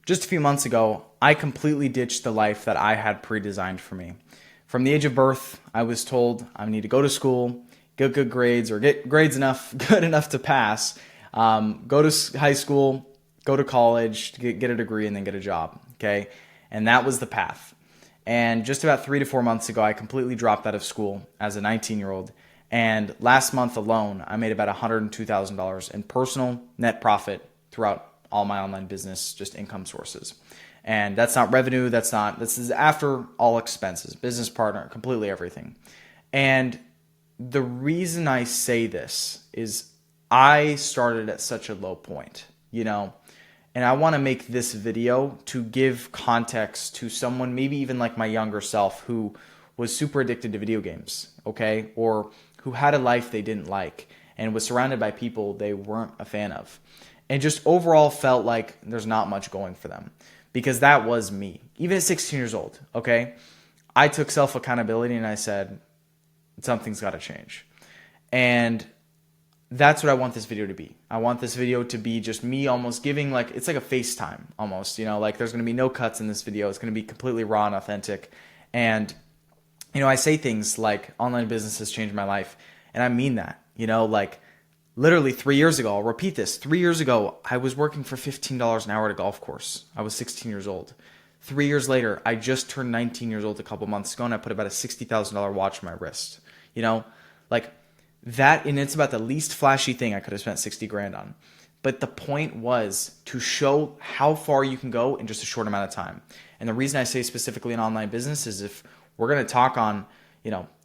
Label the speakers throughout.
Speaker 1: Just a few months ago, I completely ditched the life that I had pre-designed for me. From the age of birth, I was told I need to go to school, get good grades, or get grades good enough to pass, go to high school, go to college, get a degree, and then get a job. Okay, and that was the path. And just about 3 to 4 months ago, I completely dropped out of school as a 19-year-old. And last month alone, I made about $102,000 in personal net profit throughout all my online business, just income sources. And that's not revenue. This is after all expenses, business partner, completely everything. And the reason I say this is I started at such a low point, and I want to make this video to give context to someone, maybe even like my younger self, who was super addicted to video games, okay? Or who had a life they didn't like and was surrounded by people they weren't a fan of. And just overall felt like there's not much going for them, because that was me. Even at 16 years old, okay? I took self-accountability and I said, something's got to change. And that's what I want this video to be. I want this video to be just me almost giving, it's like a FaceTime almost, like there's going to be no cuts in this video. It's going to be completely raw and authentic. And, I say things like online business has changed my life. And I mean that, literally 3 years ago, I'll repeat this. 3 years ago, I was working for $15 an hour at a golf course. I was 16 years old. 3 years later, I just turned 19 years old a couple months ago, and I put about a $60,000 watch on my wrist. That, and it's about the least flashy thing I could have spent 60 grand on. But the point was to show how far you can go in just a short amount of time. And the reason I say specifically in online business is if we're going to talk on,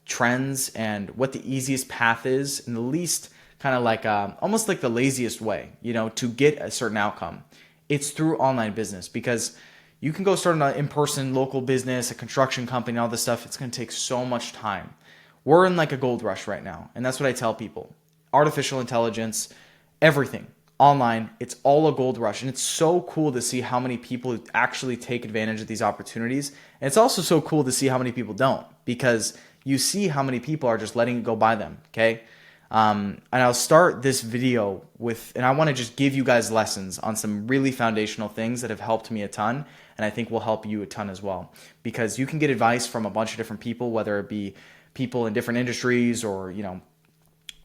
Speaker 1: trends and what the easiest path is and the least kind of almost like the laziest way, to get a certain outcome, it's through online business. Because you can go start an in-person local business, a construction company, all this stuff. It's going to take so much time. We're in like a gold rush right now. And that's what I tell people. Artificial intelligence, everything online, it's all a gold rush. And it's so cool to see how many people actually take advantage of these opportunities. And it's also so cool to see how many people don't, because you see how many people are just letting it go by them. Okay. And I'll start this video and I want to just give you guys lessons on some really foundational things that have helped me a ton. And I think will help you a ton as well, because you can get advice from a bunch of different people, whether it be people in different industries or,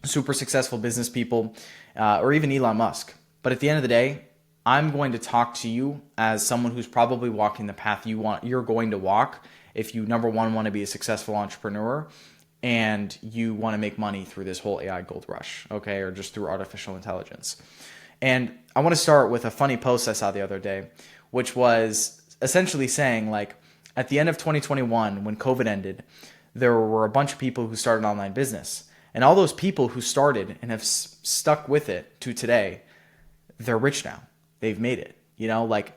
Speaker 1: super successful business people, or even Elon Musk. But at the end of the day, I'm going to talk to you as someone who's probably walking the path you're going to walk if you, number one, want to be a successful entrepreneur and you want to make money through this whole AI gold rush, okay, or just through artificial intelligence. And I want to start with a funny post I saw the other day, which was essentially saying, at the end of 2021, when COVID ended, there were a bunch of people who started online business. And all those people who started and have stuck with it to today, they're rich now. They've made it.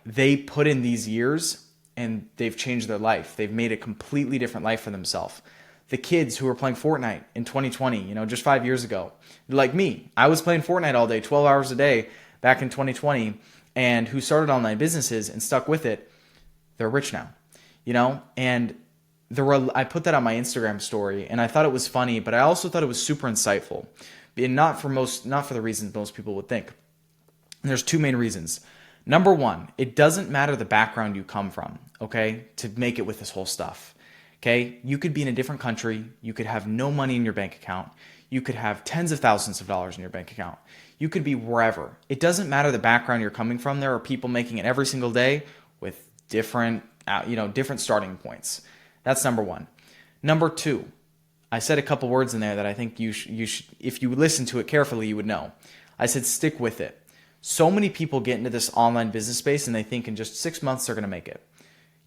Speaker 1: They put in these years and they've changed their life. They've made a completely different life for themselves. The kids who were playing Fortnite in 2020, just 5 years ago, like me, I was playing Fortnite all day, 12 hours a day back in 2020, and who started online businesses and stuck with it, they're rich now, and I put that on my Instagram story, and I thought it was funny, but I also thought it was super insightful, and not for the reasons most people would think. And there's two main reasons. Number one, it doesn't matter the background you come from, okay, to make it with this whole stuff. Okay, you could be in a different country. You could have no money in your bank account. You could have tens of thousands of dollars in your bank account. You could be wherever. It doesn't matter the background you're coming from. There are people making it every single day with different starting points. That's number one. Number two, I said a couple words in there that I think you should, if you listen to it carefully, you would know. I said, stick with it. So many people get into this online business space and they think in just 6 months they're going to make it.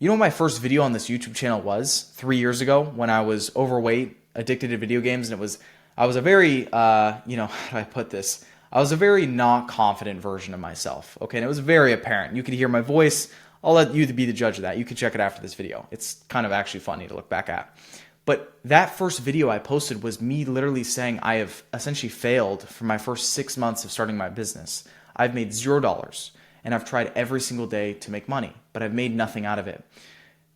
Speaker 1: You know what my first video on this YouTube channel was 3 years ago when I was overweight, addicted to video games, and I was a very, how do I put this? I was a very not confident version of myself, okay? And it was very apparent. You could hear my voice. I'll let you be the judge of that. You can check it after this video. It's kind of actually funny to look back at. But that first video I posted was me literally saying I have essentially failed for my first 6 months of starting my business. I've made $0. And I've tried every single day to make money, but I've made nothing out of it.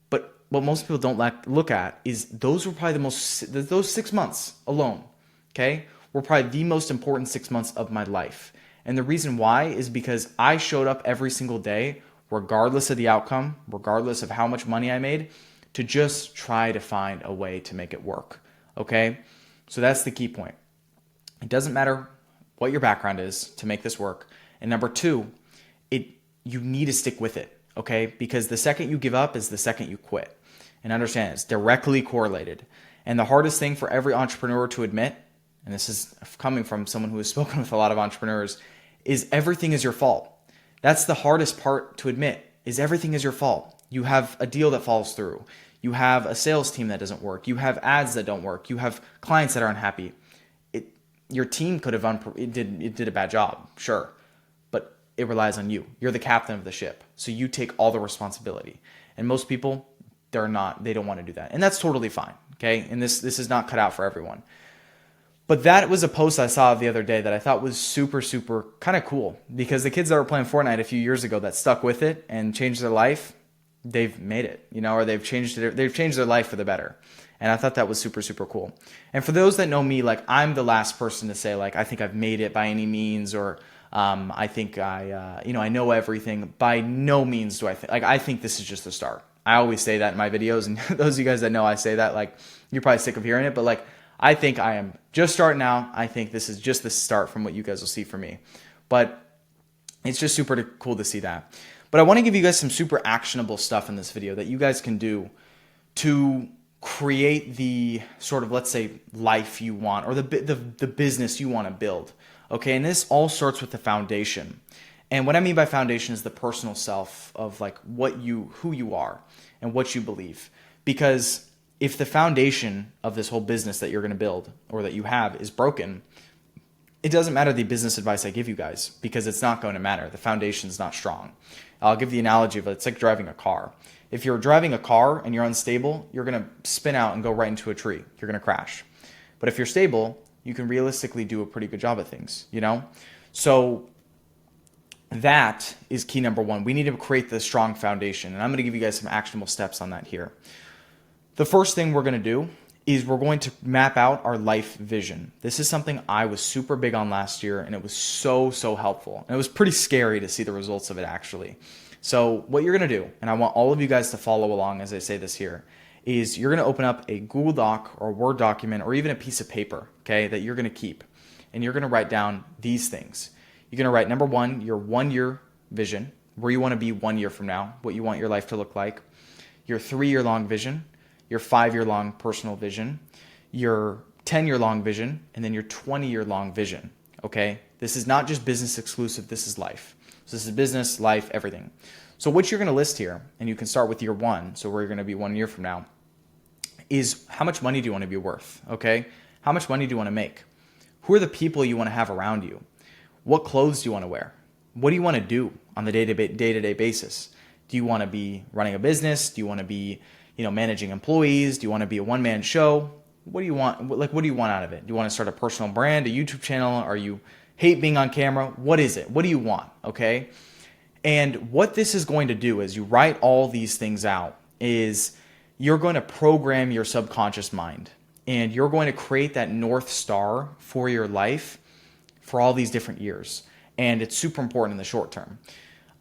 Speaker 1: But what most people don't look at is those were probably those 6 months alone, okay, were probably the most important 6 months of my life. And the reason why is because I showed up every single day regardless of the outcome, regardless of how much money I made, to just try to find a way to make it work. Okay? So that's the key point. It doesn't matter what your background is to make this work. And number two, you need to stick with it. Okay? Because the second you give up is the second you quit. And understand it's directly correlated. And the hardest thing for every entrepreneur to admit, and this is coming from someone who has spoken with a lot of entrepreneurs, is everything is your fault. That's the hardest part to admit, is everything is your fault. You have a deal that falls through. You have a sales team that doesn't work. You have ads that don't work. You have clients that are unhappy. Your team could have it did a bad job, sure, but it relies on you. You're the captain of the ship, so you take all the responsibility. And most people, they don't want to do that, and that's totally fine. Okay, and this is not cut out for everyone. But that was a post I saw the other day that I thought was super, super kind of cool, because the kids that were playing Fortnite a few years ago that stuck with it and changed their life, they've made it, or they've changed their life for the better. And I thought that was super, super cool. And for those that know me, like, I'm the last person to say, like, I think I've made it by any means, or I think I know everything. By no means do I think, like, I think this is just the start. I always say that in my videos, and those of you guys that know I say that, like, you're probably sick of hearing it, but like, I think I am just starting out. I think this is just the start from what you guys will see from me. But it's just super cool to see that. But I want to give you guys some super actionable stuff in this video that you guys can do to create the sort of, let's say, life you want, or the business you want to build. Okay, and this all starts with the foundation. And what I mean by foundation is the personal self of, like, who you are and what you believe. Because if the foundation of this whole business that you're going to build or that you have is broken, it doesn't matter the business advice I give you guys, because it's not going to matter. The foundation is not strong. I'll give the analogy of it's like driving a car. If you're driving a car and you're unstable, you're going to spin out and go right into a tree. You're going to crash. But if you're stable, you can realistically do a pretty good job at things, So that is key number one. We need to create the strong foundation. And I'm going to give you guys some actionable steps on that here. The first thing we're going to do is we're going to map out our life vision. This is something I was super big on last year, and it was so, so helpful. And it was pretty scary to see the results of it, actually. So what you're going to do, and I want all of you guys to follow along as I say this here, is you're going to open up a Google Doc or a Word document or even a piece of paper, okay, that you're going to keep. And you're going to write down these things. You're going to write, number one, your 1-year vision, where you want to be 1 year from now, what you want your life to look like, your 3-year-long vision, your 5-year-long personal vision, your 10-year-long vision, and then your 20-year-long vision, okay? This is not just business exclusive, this is life. So this is business, life, everything. So what you're going to list here, and you can start with year 1, so where you're going to be 1 year from now, is how much money do you want to be worth, okay? How much money do you want to make? Who are the people you want to have around you? What clothes do you want to wear? What do you want to do on the day-to-day basis? Do you want to be running a business? Do you want to be managing employees? Do you want to be a one-man show? What do you want? What do you want out of it? Do you want to start a personal brand, a YouTube channel? Are you hate being on camera? What is it? What do you want? Okay. And what this is going to do as you write all these things out is you're going to program your subconscious mind, and you're going to create that North Star for your life for all these different years. And it's super important in the short term.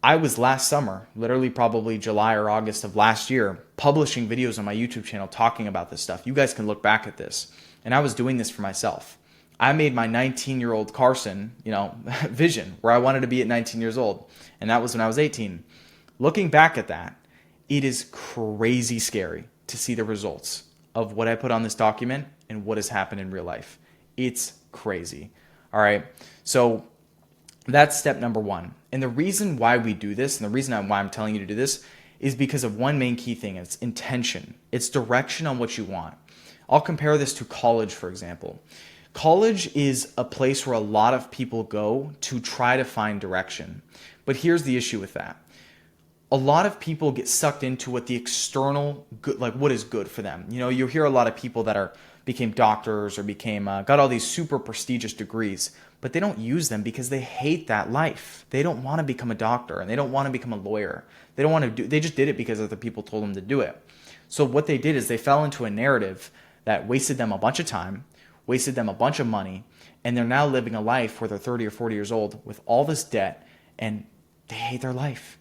Speaker 1: I was last summer, literally probably July or August of last year, publishing videos on my YouTube channel talking about this stuff. You guys can look back at this. And I was doing this for myself. I made my 19-year-old Carson, vision where I wanted to be at 19 years old. And that was when I was 18. Looking back at that, it is crazy scary to see the results of what I put on this document and what has happened in real life. It's crazy. All right. So that's step number one. And the reason why we do this, and the reason why I'm telling you to do this, is because of one main key thing. It's intention. It's direction on what you want. I'll compare this to college, for example. College is a place where a lot of people go to try to find direction. But here's the issue with that. A lot of people get sucked into what the external good, like what is good for them. You hear a lot of people that became doctors or got all these super prestigious degrees, but they don't use them because they hate that life. They don't want to become a doctor, and they don't want to become a lawyer. They just did it because other people told them to do it. So what they did is they fell into a narrative that wasted them a bunch of time, wasted them a bunch of money, and they're now living a life where they're 30 or 40 years old with all this debt, and they hate their life.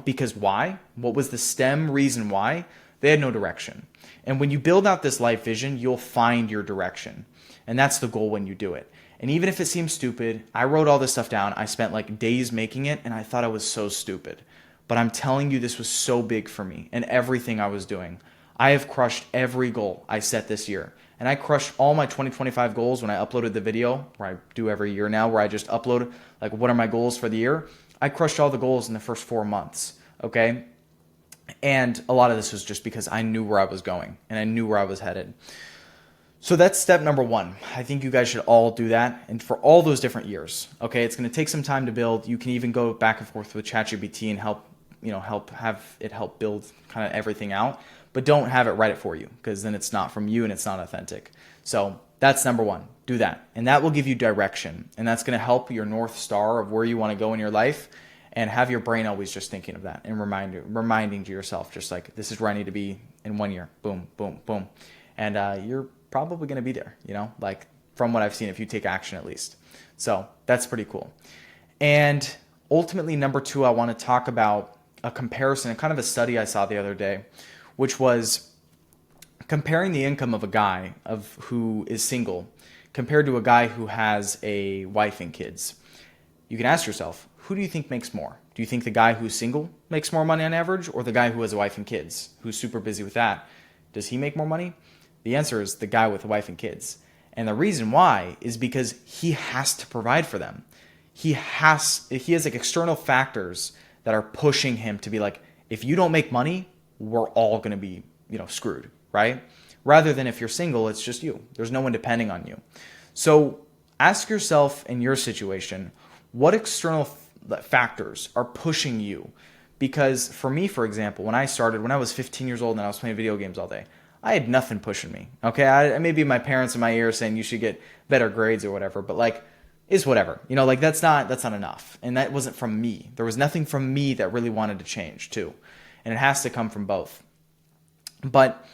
Speaker 1: because why? What was the stem reason why? They had no direction. And when you build out this life vision, you'll find your direction. And that's the goal when you do it. And even if it seems stupid, I wrote all this stuff down. I spent like days making it, and I thought I was so stupid. But I'm telling you, this was so big for me and everything I was doing. I have crushed every goal I set this year. And I crushed all my 2025 goals when I uploaded the video, where I do every year now, where I just upload, like, what are my goals for the year? I crushed all the goals in the first 4 months, okay? And a lot of this was just because I knew where I was going and I knew where I was headed. So that's step number 1. I think you guys should all do that, and for all those different years, okay? It's going to take some time to build. You can even go back and forth with ChatGPT and help build kind of everything out. But don't have it write it for you, because then it's not from you and it's not authentic. So that's number 1. Do that. And that will give you direction. And that's going to help your North Star of where you want to go in your life, and have your brain always just thinking of that and reminding to yourself, just like, this is where I need to be in 1 year. Boom, boom, boom. And you're probably going to be there, like from what I've seen, if you take action at least. So that's pretty cool. And ultimately, number 2, I want to talk about a comparison, kind of a study I saw the other day, which was comparing the income of a guy who is single compared to a guy who has a wife and kids. You can ask yourself, who do you think makes more? Do you think the guy who's single makes more money on average, or the guy who has a wife and kids, who's super busy with that? Does he make more money? The answer is the guy with a wife and kids. And the reason why is because he has to provide for them. He has like external factors that are pushing him to be like, if you don't make money, we're all going to be, screwed, right? Rather than if you're single, it's just you. There's no one depending on you. So ask yourself, in your situation, what external factors are pushing you? Because for me, for example, when I was 15 years old and I was playing video games all day, I had nothing pushing me. Okay, maybe my parents in my ear saying you should get better grades or whatever, but like, is whatever. That's not enough. And that wasn't from me. There was nothing from me that really wanted to change too. And it has to come from both. But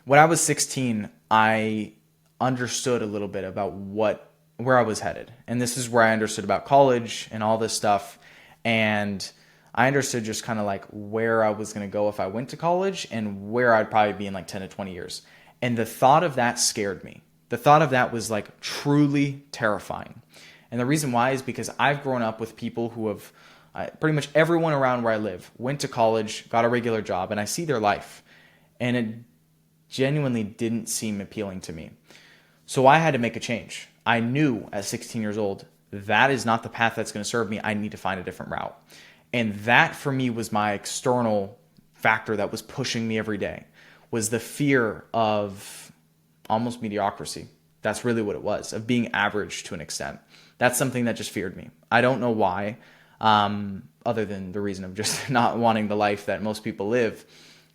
Speaker 1: when I was 16, I understood a little bit about where I was headed. And this is where I understood about college and all this stuff. And I understood just kind of like where I was going to go if I went to college, and where I'd probably be in like 10 to 20 years. And the thought of that scared me. The thought of that was like truly terrifying. And the reason why is because I've grown up with people who have, pretty much everyone around where I live went to college, got a regular job, and I see their life. And it genuinely didn't seem appealing to me. So I had to make a change. I knew at 16 years old, that is not the path that's going to serve me. I need to find a different route. And that for me was my external factor that was pushing me every day, was the fear of almost mediocrity. That's really what it was, of being average to an extent. That's something that just feared me. I don't know why. Other than the reason of just not wanting the life that most people live,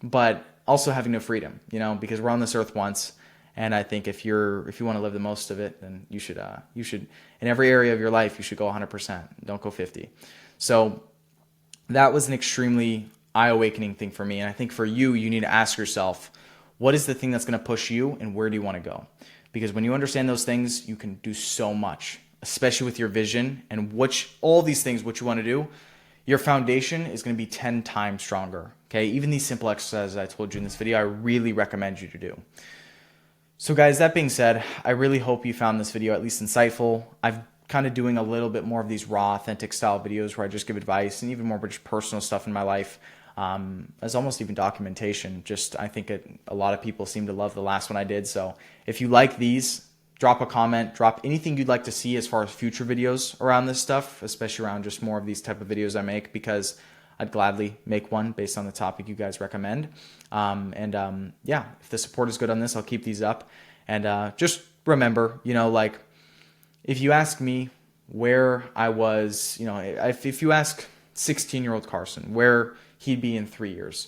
Speaker 1: but also having no freedom, because we're on this earth once. And I think if you want to live the most of it, then you should, in every area of your life, you should go 100%. Don't go 50. So that was an extremely eye-awakening thing for me. And I think for you, you need to ask yourself, what is the thing that's going to push you, and where do you want to go? Because when you understand those things, you can do so much, especially with your vision and all these things, what you want to do. Your foundation is going to be 10 times stronger. Okay, even these simple exercises I told you in this video, I really recommend you to do. So guys, that being said, I really hope you found this video at least insightful. I'm kind of doing a little bit more of these raw, authentic style videos where I just give advice, and even more just personal stuff in my life, as almost even documentation. I think a lot of people seem to love the last one I did. So if you like these, drop a comment, drop anything you'd like to see as far as future videos around this stuff, especially around just more of these type of videos I make, because I'd gladly make one based on the topic you guys recommend. Yeah, if the support is good on this, I'll keep these up. And just remember, if you ask me where I was, if you ask 16-year-old Carson where he'd be in 3 years,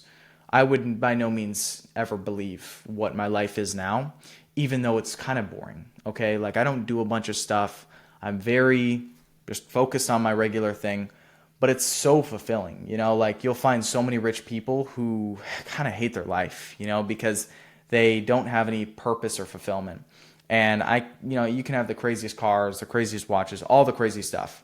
Speaker 1: I would by no means ever believe what my life is now, even though it's kind of boring. Okay, I don't do a bunch of stuff. I'm very just focused on my regular thing, but it's so fulfilling. You'll find so many rich people who kind of hate their life, because they don't have any purpose or fulfillment. And you can have the craziest cars, the craziest watches, all the crazy stuff,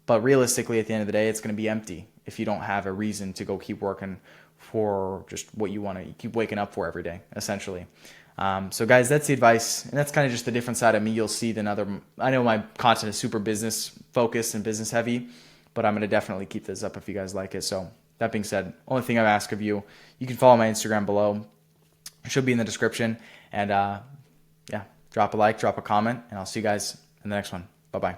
Speaker 1: but realistically, at the end of the day, it's going to be empty. if you don't have a reason to go keep working for just what you want to keep waking up for every day, essentially. So guys, that's the advice, and that's kind of just the different side of me you'll see than other. I know my content is super business focused and business heavy, but I'm going to definitely keep this up if you guys like it. So that being said, only thing I ask of you, you can follow my Instagram below. It should be in the description. And yeah, drop a like, drop a comment, and I'll see you guys in the next one. Bye-bye.